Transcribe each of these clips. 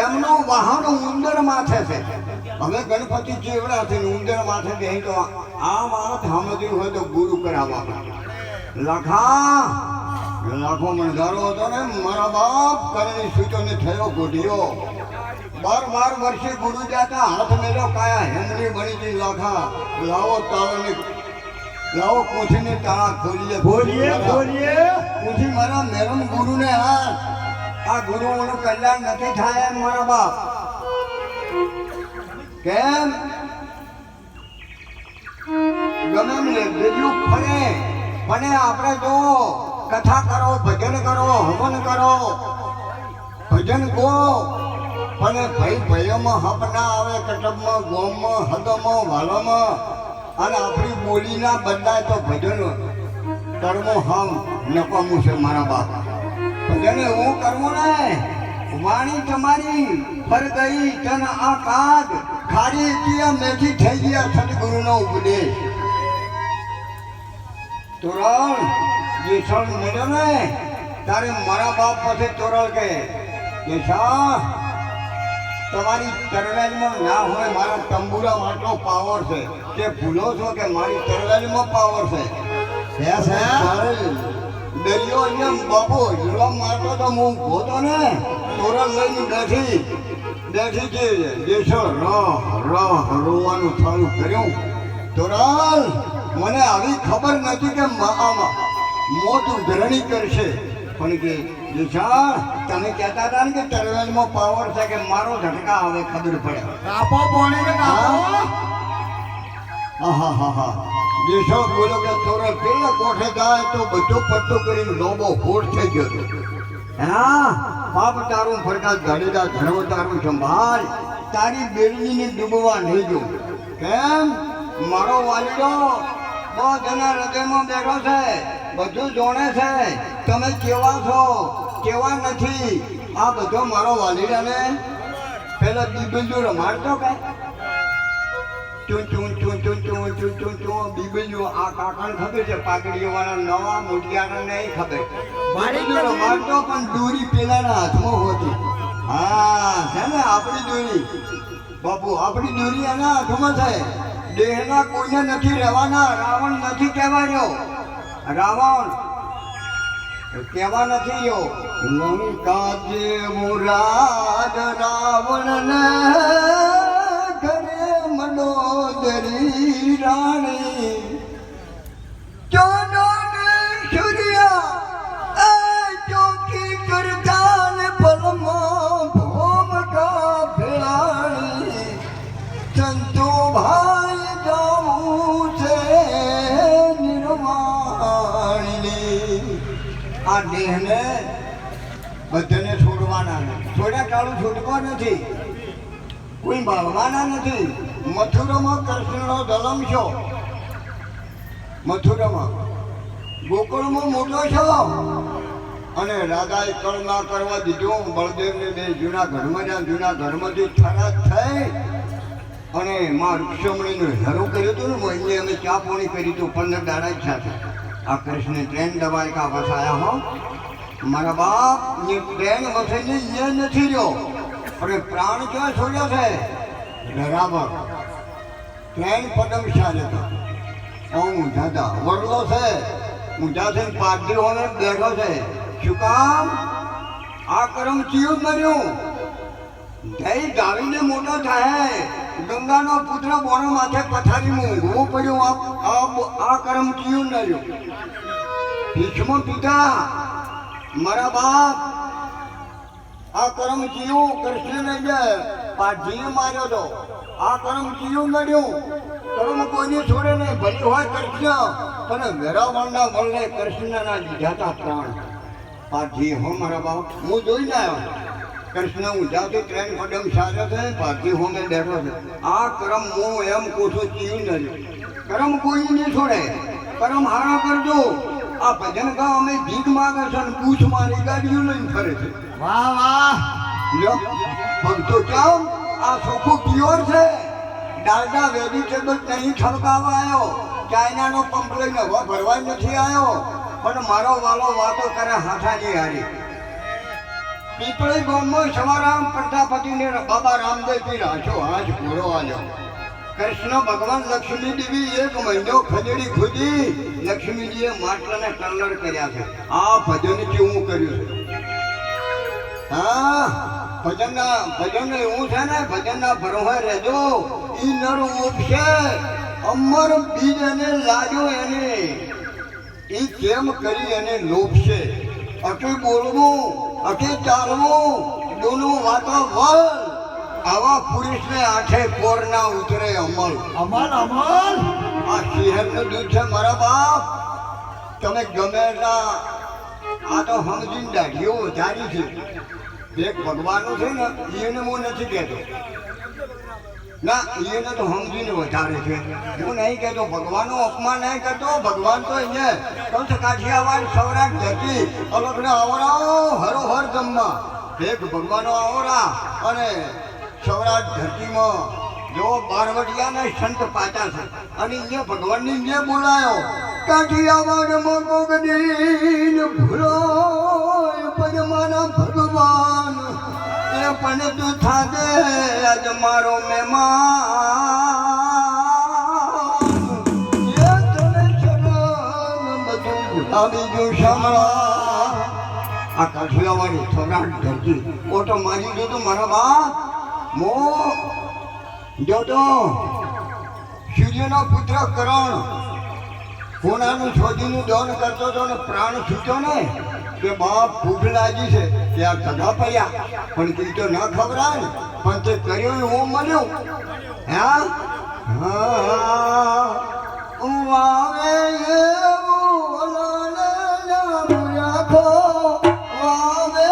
એમનો વાહન ઉંદર માથે છે. હવે ગણપતિ ચેવડા છે ઉંદર માથે બેહી તો આ વાત સમજ્યું હોય તો ગુરુ કરાવવા પડે. લાખો મણધારો હતો ને મારા બાપ કરણી સૂચોને થયો ગોઢિયો. 12 વર્ષે ગુરુ જાતા હાથ મેળો કાયા હેમલી બની હતી. લાખા લાવો તાળને લાવો પૂછીને તાળા ખોલીએ પૂછી મારા મેરમ ગુરુને હાથ. આ ગુરુઓનું કલ્યાણ નથી થાય એમ મારા બાપ. કેમ ગમે ને બીજું ફરે પણ આપણે જો કથા કરો ભજન કરો હવન કરો ભજન ગો પણ ભાઈ ભયમાં હપ ના આવે. કટબમાં ગોમમાં હદમાં વાલામાં અને આપણી બોલી ના બદલાય તો ભજન કર્મો હમ નકામું છે મારા બાપ. ભજન એવું કરવું ને વાણી તમારી પર ગઈ તન આ કાગ ખારી કિયા મેથી થઈ ગયા સદગુરુનો ઉપદેશ. તોરણ જે સણ મળ્યો ને તારે મારા બાપ પાસે તોરણ કે તમારી તરવેલમાં ના હોય મારા તંબુરામાં આટલો પાવર છે કે ભૂલો છો કે મારી તરવેલમાં પાવર છે. દરિયો અહીંયા બાપુ હીરો મારતો તો હું ગોતો ને તોરણ લઈને બેઠી છે જેસો રોવાનું ચાલુ કર્યું. તોરણ મને આવી ખબર નથી કે મોટું ધરણી કરશે પણ કે જેસા તમે કહેતા હતા ને કે તરવેલમાં પાવર છે કે મારો ઝટકા હવે ખબર પડે. જેસો બોલો કે તોરણ પેલા કોઠે જાય તો બધો પટ્ટો કરીને લોબો ફોડ થઈ ગયો. હા બાપ તારું ફરકા ગાડીદા ધર્મ તારું સંભાળ. તારી બેડીને ડૂબવા નહીં જો. કેમ મારો વાલીડો બધાના હૃદયમાં બેઠો છે, બધું જોણે છે. તમે કેવા છો કેવા નથી આ બધો મારો વાલીડાને પેલા બીબીજું રમાડતો કે બીબીજું આ કાકાને ખબર છે પાઘડીઓ વાળા નવા મોટિયાને નહીં ખબર. બીબીજું રમાડતો પણ દોરી પેલાના હાથમાં હોતી. હા છે ને આપણી દોરી બાપુ આપણી દોરી એના હાથમાં છે. દેહના કોઈને નથી રહેવાના. રાવણ નથી કહેવાયો. રાવણ કહેવા નથી રહ્યો. લંકા જેવું રાજ રાવણ ઘરે મનોદરી રાણી ચોનો સૂર્યા ચોકી કરતા ને પલમાં ભોમકા ભેળાણી સંતો ભાઈ જાવું છે નિર્વાણી. આ દેહને બધાને છોડવાના નથી. છોડ્યા કાળું છૂટકો નથી. કોઈ બાળવાના નથી. મથુરામાં કૃષ્ણનો જન્મ છો. મથુરામાં ગોકુળમાં મોટો છો અને રાધાએ કળ ના કરવા દીધું. બળદેવને બે જૂના ઘરમાં જ્યાં જૂના ઘરમાંથી થરાદ થઈ અને માં રૂક્ષમણીનું હેરું કર્યું હતું ને એને અમે ચા પોણી કરી હતું 15 દાડા સાથે. આ કૃષ્ણ ટ્રેન દબાઈ કા વસાયા હો મારા બાપ. એ ટ્રેન વસાઈને એ નથી રહ્યો અને પ્રાણ ક્યાં છોડ્યો છે બરાબર. ટ્રેન પદમશાહ હતો. ઊંઝાતા વડલો છે. ઊંઝા થઈને પાદરીઓને બેઠો છે. શું કામ આ કરમ ચિયું મર્યું દહીં ગાવીને મોટો થાય. ગંગાનો પુત્ર બોનો માથે પથારીમાં ઊંઘવું પડ્યું. આ કરમ ચિયું નર્યું. ભીષ્મ પિતા મારા બાપ આ કરમ ચિયું કૃષ્ણને પાઠીએ માર્યો હતો. આ કરમ ચિયું નડ્યું. કર્મ કોઈને છોડે નહીં. ભલી હોય કૃષ્ણ પણ વેરાવળના વળને કૃષ્ણના લીધા હતા પ્રાણ. પાઠી હો મારા બાપ હું જોઈને આવ્યો. કૃષ્ણ ઊંઝાથી ટ્રેન પદમ સારે છે. પાઠી હો મેં બેઠો છે. આ કરમ હું એમ કોઠો ચીયું નડ્યું. કરમ કોઈ નહીં છોડે. કરમ હારા કરજો. આ ભજન ગામ અમે ભીખ માગે છે અને પૂછ મારી ગાડીઓ લઈને ફરે છે. વાહ વાહ લ્યો ભક્તો કેમ આ ચોખ્ખું પ્યોર છે. ડાલડા વેજીટેબલ નહીં છલકાવા આવ્યો. ચાઇનાનો પંપ લઈને હવા ભરવા નથી આવ્યો. પણ મારો વાલો વાતો કરે હાથાની હારી. પીપળી ગામમાં સવારામ પ્રજાપતિને બાબા રામદેવ પીર હાચો હાજ ઘોડો આલ્યો. કૃષ્ણ ભગવાન લક્ષ્મી દેવી એક મહિનો ખજડી ખુદી લક્ષ્મીજીએ માટલાને કલર કર્યા છે. આ ભજન કેવું કર્યું છે? હા, ભજન એવું છે ને, ભજનના ભરોહે રહેજો. ઈ નર ઉપશે અમર બીજ એને લાજો એને ઈ કેમ કરી એને લોભશે. અકે બોલવું અકે ચાલવું દોનું વાતો વલ. આવા પુરુષને આઠે કોર ના ઉતરે અમલ. અમલ અમલ આ શહેરનું દૂધ છે મારા બાપ. તમે ગમે ના આ તો સમજીને દાઢીઓ વધારી છે. એક ભગવાનનું છે ને એને હું નથી કહેતો ના, એને તો સમજીને વધારે છે. હું નહીં કહેતો ભગવાનનું અપમાન નહીં કરતો. ભગવાન તો અહીંયા કંસ કાઠિયાવાડ સૌરાષ્ટ્ર ધરતી અલગને આવરાઓ હરોહર જમવા એક ભગવાનો આવરા અને સૌરાષ્ટ્ર ધરતીમાં જો બારવટિયાના સંત પાતા છે અને અહીંયા ભગવાનની જે બોલાયો કાઠિયાવાડમાં કોગદીન ભૂલો પજમાના ભગવાન એ પણ તું થાદે આજ મારો મહેમાન એ તને શરણ બધું ભૂલાવી જો શામળા. આ કાઠિયાવાડી સૌરાષ્ટ્ર ધરતી ઓટો મારી દો તો મારા બાપ. મો જોતો સૂર્યનો પુત્ર કરણ કોનાનું છોડીનું દોન કરતો હતો ને પ્રાણ છૂટ્યો ને કે બાપ ભૂખ લાગી છે ત્યાં સગા પડ્યા પણ કઈ તો ન ખબરાય ને પણ તે કર્યો એવું મળ્યું. હા વાવે એવું રાખો વાવે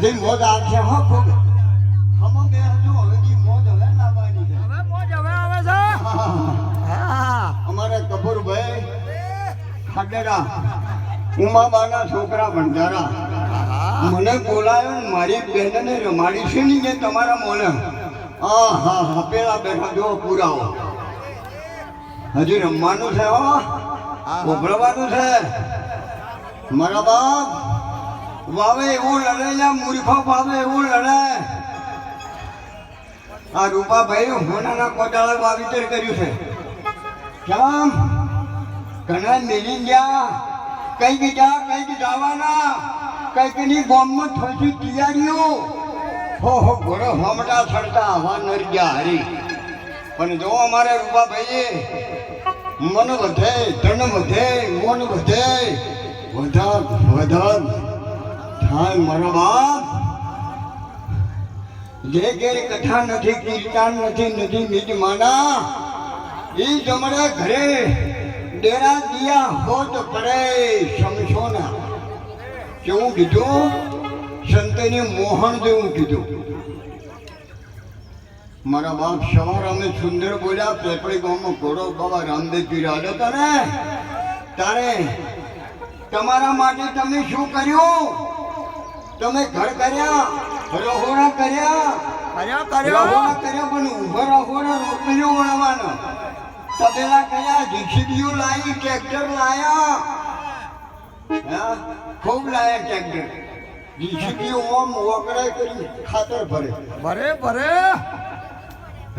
હજી મોજ આવશે હો ખૂબ. હમો બે હજુ હજી મોજ હવે લાવવાની છે. હવે મોજ હવે આવે છે. હા અમારે કપૂરભાઈ ખાડેરા ઉમાબાના છોકરા ભંડારા મને બોલાયો ને મારી બહેનને રમાડી છે ને જે તમારા મોને હા પેલા બેઠા જો પુરાવો હજી રમવાનું છે હો ઉભરવાનું છે મારા બાપ વાવે એવું લડે ને મૂર્ખો વાવે એવું લડે આ રૂપાભાઈ હોનાના કોટાળા વાવેતર કર્યું છે કેમ ઘણા મેલી ગયા કઈક જવાના કઈકની બોમ્બમાં થોડી તૈયારીઓ હો ઘોડો હોમટા છડતા હવા નરગ્યા હરી પણ જો અમારે રૂપાભાઈએ મન વધે ધન વધે મોન વધે વધાર થાય મારા બાપ જે ઘેર કથા નથી કીર્તન નથી નીચ માના એ જમણે ઘરે ડેરા દિયા હોત પડે સમસોના કેવું કીધું સંતને મોહન જેવું કીધું મારા બાપ સવાર અમે સુંદર બોલ્યા પેપડી ગામમાં ઘોડો બાબા રામદેવજી રાજ હતા ને તારે તમારા માટે તમે શું કર્યું તમે ઘર કર્યા રહોણા કર્યા પણ ઉભા રહોણા રોટલીઓ વણવાના તબેલા કર્યા જીસીબીઓ લાવી ટ્રેક્ટર લાયા ખૂબ લાયા ટ્રેક્ટર જીસીબીઓ ઓમ વકરાય કરી ખાતર ભરે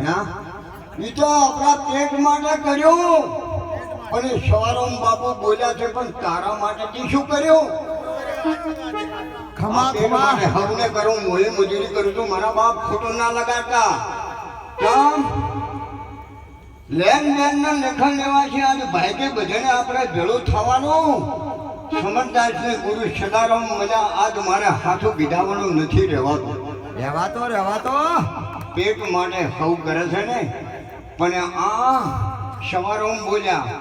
હા એ તો આપણા પેટ માટે કર્યું અને સવારોમ બાપુ બોલ્યા છે પણ તારા માટે શું કર્યું હવને કરું મોએ મજૂરી કરું છું મારા બાપ ખોટો ના લગાડતા કેમ લેન દેન ના લેખન લેવા છે આજે ભાઈ કે બધાને આપણે ભેળું થવાનું સમજદાર છે ગુરુ સદારામ મજા આજ મારે હાથું પીધાવાનું નથી રહેવાતો પેટ માટે હવ કરે છે ને પણ આ સવારોમ બોલ્યા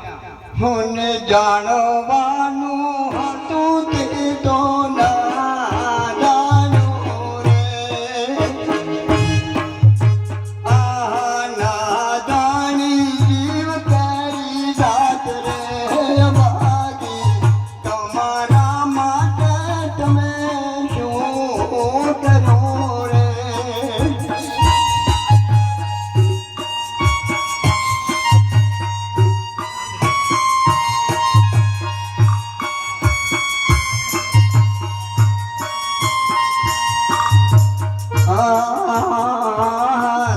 મને જાણવાનું હતું તે તો ના જાણ્યું રે આ નાદાની જીવ કરી જાત રે ભાગી તમારા માટે તમે શું કર્યું રે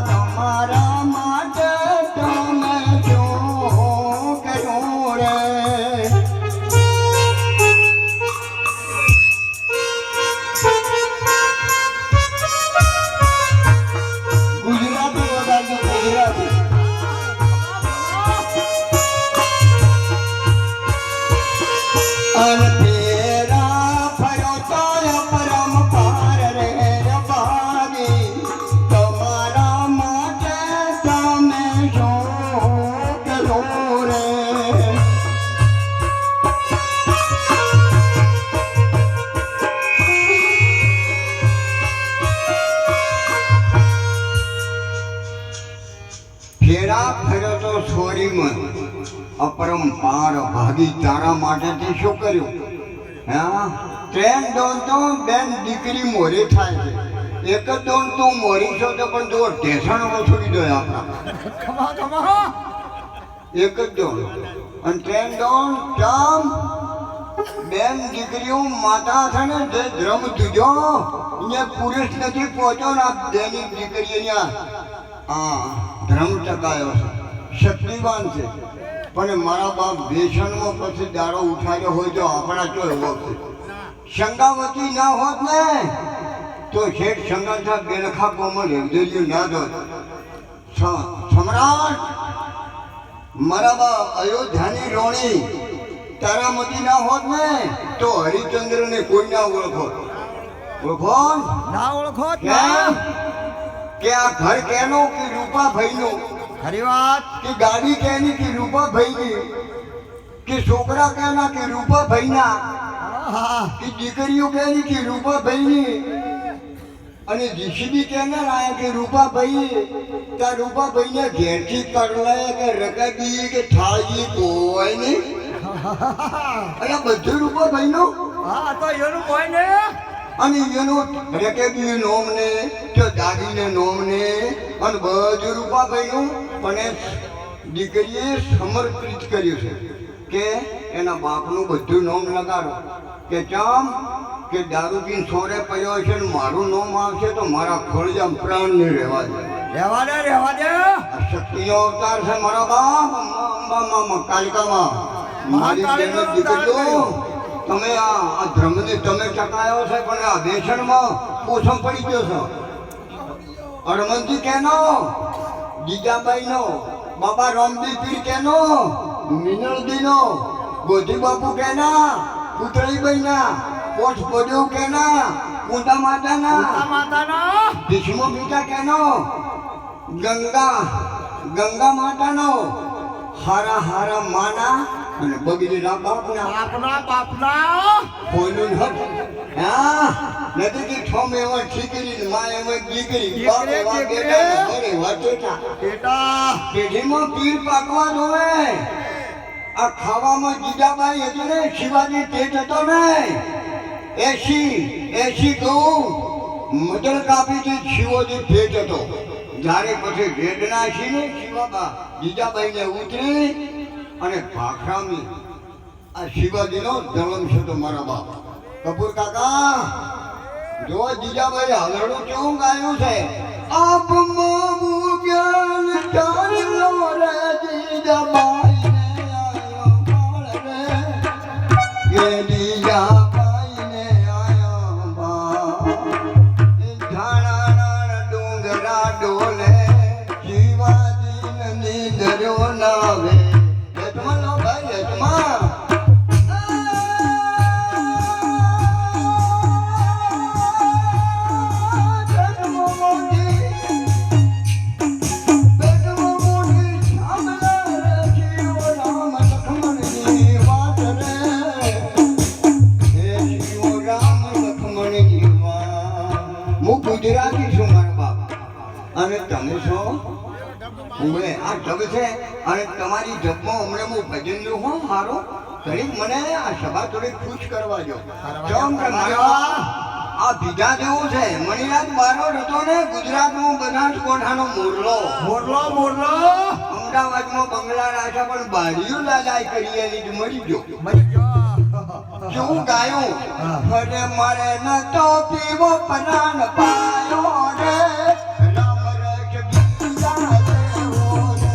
તમારા માટે તમે શું કર્યું રે ગુજરાતી વગાડજો ગુજરાતી અને તેરા ફર્યો તો પરમ પાર રે ભાગી તમારા માટે તમે શું કર્યું રે ફેરા ફર્યો તો છોરીમાં અપરંપાર ભાગી તારા માટે તે શું કર્યું હા ટ્રેન દોન તો બેન દીકરી મોરી થાય છે એક જ દોન તું મોરી છો તો પણ જો ઢેસણ છોડી દો આપણા એક જ દોન અને ટ્રેન દોન ચામ બેન દીકરીઓ માતા છે ને જે ધ્રમ તુજો અહીંયા પુરુષ નથી પહોંચ્યો ને બેની દીકરી અહીંયા ધ્રમ ટકાયો છે શક્તિવાન છે પણ મારા બાપ ભેષણમાં પછી દાડો ઉઠાડ્યો હોય તો આપણા તો એવો છે શંગાવતી ના હોત ને તો શેઠ શંગાથા બેલખા કોમલ હેવદેલ્યું ના દોત સમ્રાટ મારા બાપ અયોધ્યાની રોણી તારામતી ના હોત ને તો હરિચંદ્રને કોઈ ના ઓળખો કે આ ઘર કેનો કે રૂપાભાઈનું ખરી વાત કે ગાડી કેની કે રૂપાભાઈની કે છોકરા કેના કે રૂપાભાઈના કે દીકરીઓ કેની કે રૂપાભાઈની અને જીસીબી કેને લાયા કે રૂપાભાઈ ત્યાં રૂપાભાઈને ઘેરથી કરલાય કે રકાબી કે થાળી કોઈ નહીં અહીંયા બધું રૂપા ભાઈનું હા તો એનું કોઈ ને અને એનું રેકેબી નોમ ને કે દાદીને નોમ ને અને બધું રૂપા ભાઈનું પણ દીકરીએ સમર્પિત કર્યું છે કે એના બાપનું બધું નોમ લગાડો કે ચમ કે દારૂ પીને સોરે પડ્યો છે ને મારું નોમ આવશે તો મારા ખોળજામ પ્રાણ નહીં રહેવા દે. રહેવા દે રહેવા દે આ શક્તિનો અવતાર છે મારા બાપ અંબામાં કાલિકામાં મારી બેનો દીકરીઓ તમે આ ધર્મને તમે ચકાયો છે પણ આ બેસણમાં પોષણ પડી ગયો છો. હરમંતી કેનો જીજાબાઈનો બાબા રામજી પીર કેનો મિનળદીનો ગોધી બાપુ કેના પુતળીબાઈના પોષ પડ્યો કેના કુંડા માતાના માતાના ભીષ્મો મીઠા કેનો ગંગા માતાનો હારા હારા માના અને બગીના બાપના આપના બાપના કોઈનું હટ હા નથી કે ઠોમ એવા ઠીકરી માં એવા દીકરી બાપ એવા બેટા ઘરે વાટેટા બેટા પેઢીમાં પીર પાકવા જોવે. આ ખાવામાં જીજાબાઈ હતી ને શિવાજી પેટ હતો ને 80 ઘઉં મદલ કાપીથી શિવોજી પેટ હતો. જ્યારે પછી વેદના છે ને શિવાબા જીજાબાઈને ઉતરી અને ભાખરામી આ શિવાજીનો જન્મ છે તો મારા બાપ કપૂર કાકા જો જીજાબાઈ હલડું કેવું ગાયું છે આપ મામુ જ્ઞાન ચાલો રે જીજાબાઈ ને આયો બાળ રે કે જીજાબાઈ ને આયો બાળ ઝાડાના ડુંગરા ડોલે શિવાજી નીંદર્યો નાવે યજમાન લો ભાઈ યજમાન ગુજરાતી છું મારા બાપ અને તમે છો હું આ જબ છે અને તમારી જબમાં હમણાં હું ભજન લું હું મારો ઘડીક મને આ સભા થોડી ખુશ કરવા જો કેમ કે મારા આ બીજા જેવું છે મણિનાથ બારોટ હતો ને ગુજરાતમાં બનાસકાંઠાનો મોરલો અમદાવાદમાં બંગલા રાખ્યા પણ બારીયું લાલાઈ કરી એની જ મરી ગયો શું ગાયું ફરે મારે ન તો પીવો પરાન પાયો રે રામ રજ ગીતા દેવો રે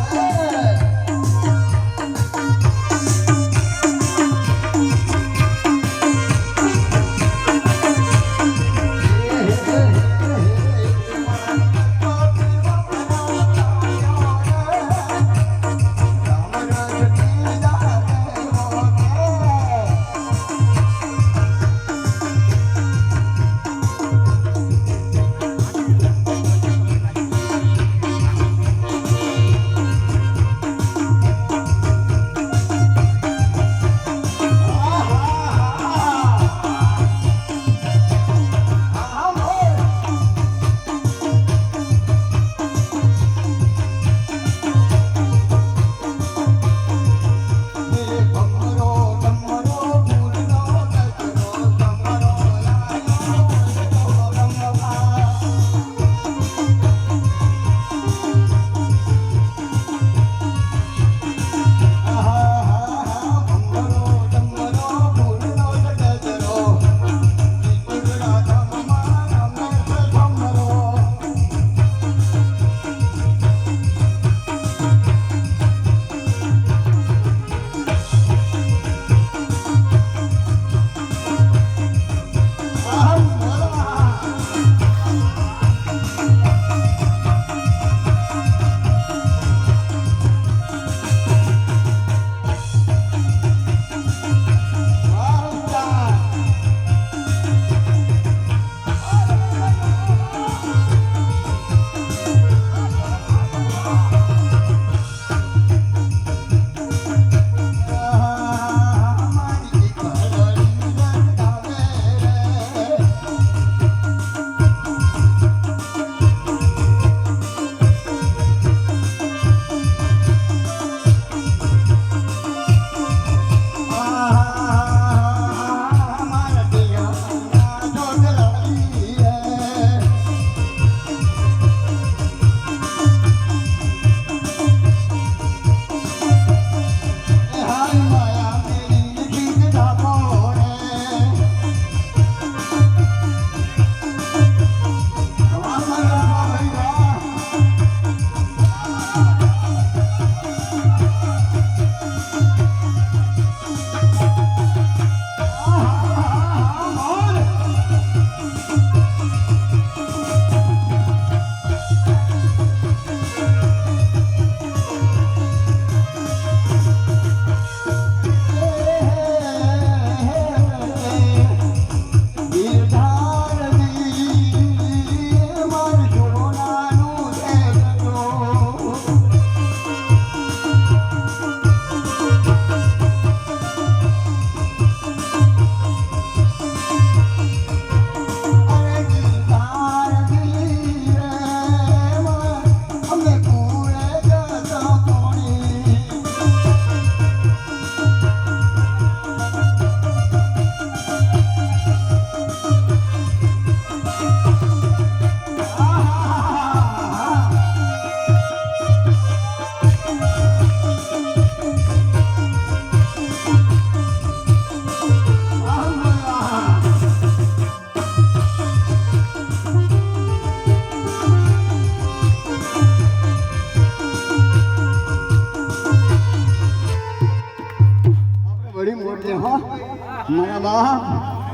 બાપ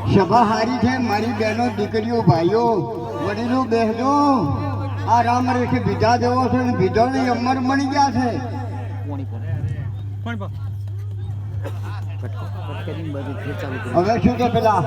સભા હારી છે મારી બહેનો દીકરીઓ ભાઈઓ વડીલો બહેનો આ રામ રેખે બીજા જેવો છે ને બીજાની અમર મળી ગયા છે હવે શું કે પેલા